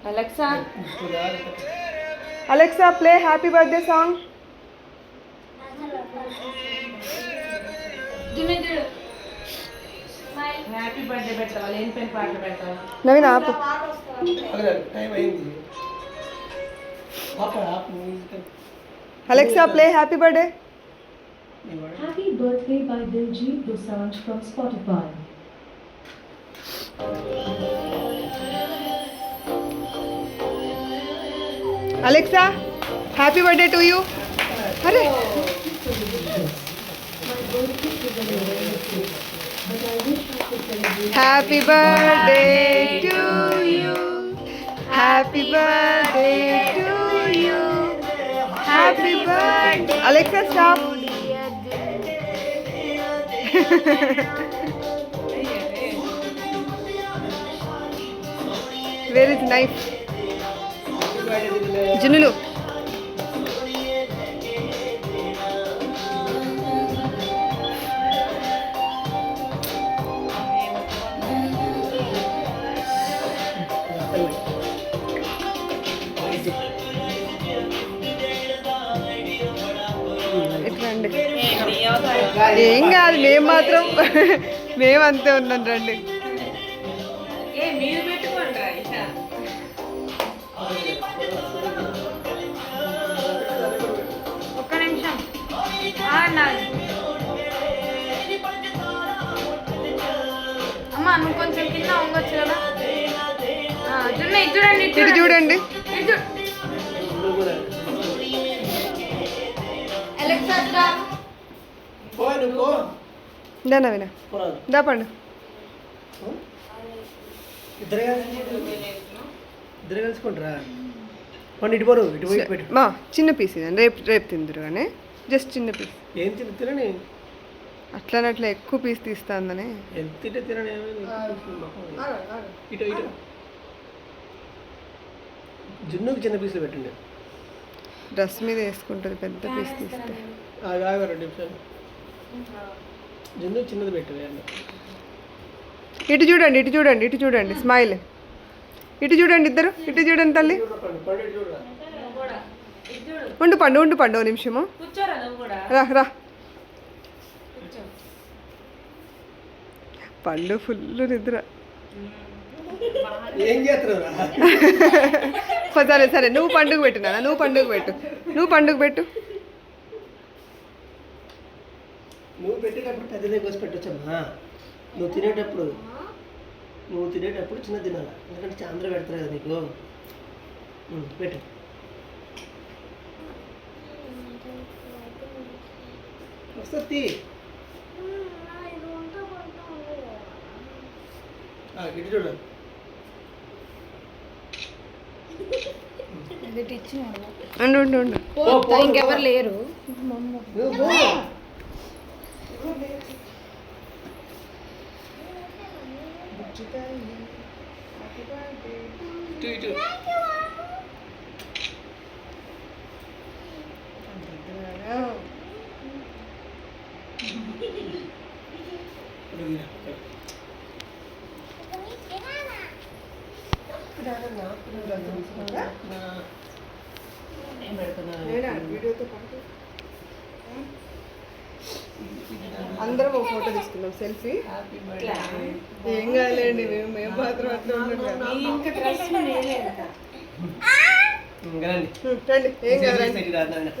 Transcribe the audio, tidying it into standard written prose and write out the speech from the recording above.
Alexa, play happy birthday song. Happy birthday పెట్టాలి ఏం pen పాటలు పెట్టాలి నవీన్ ఆపు. Alexa, play happy birthday. Happy birthday by Diljit Dosanjh from Spotify. Alexa, happy birthday to you. Hare. Happy birthday to you. Happy birthday to you. Happy birthday. Alexa, stop. Where is knife? Junulu. ఏం కాదు, మేము మాత్రం మేమంతే ఉన్నాం. రండి. ఒక్క నిమిషం. అమ్మా నువ్వు కొంచెం కింద వంగొచ్చు కదా. చూడండి ఇటు చూడండి. నవీనా దా పండు. ఇద్దరు కలుసుకుంటారా? పండు ఇటు పోరు, ఇటు పోయి పెట్టు. మా చిన్న పీస్ ఇదండి, రేపు తిందురు కానీ జస్ట్ చిన్న పీస్. ఏం తినని అట్లా ఎక్కువ పీస్ తీస్తాందని. ఎంత తింటే తినని. ఇటు ఇటు జున్నుకి చిన్న పీసులు పెట్టండి. డ్రెస్ మీద వేసుకుంటుంది పెద్ద పీస్ తీస్తే. 2 నిమిషాలు. జున్ను చిన్నది పెట్టు. ఇటు చూడండి, ఇటు చూడండి, ఇటు చూడండి. స్మైల్. ఇటు చూడండి ఇద్దరు, ఇటు చూడండి తల్లి. ఉండు పండు, ఉండు పండు, 1 నిమిషము. రా రా పండు ఫుల్ నిద్ర. ఏం చేస్తున్నారా? సరే నువ్వు పండుగ పెట్టు నాన్న, నువ్వు పండుగ పెట్టు, నువ్వు పండుగ పెట్టు. నువ్వు పెట్టేటప్పుడు పెద్దదే కోసి పెట్టొచ్చమ్మా. నువ్వు తినేటప్పుడు చిన్న తినాలి, ఎందుకంటే చాంద్ర పెడతారు కదా నీకు. పెట్టు. వస్తుంది. ఇటు చూడాలి. ఉండు ఇంకెవరు లేరు. అందరం ఒక ఫోటో తీసుకున్నాం, సెల్ఫీ. ఏం కాదులేండి, మేము మాత్రం అట్లా ఉన్నాం. రండి, ఏం కాదు.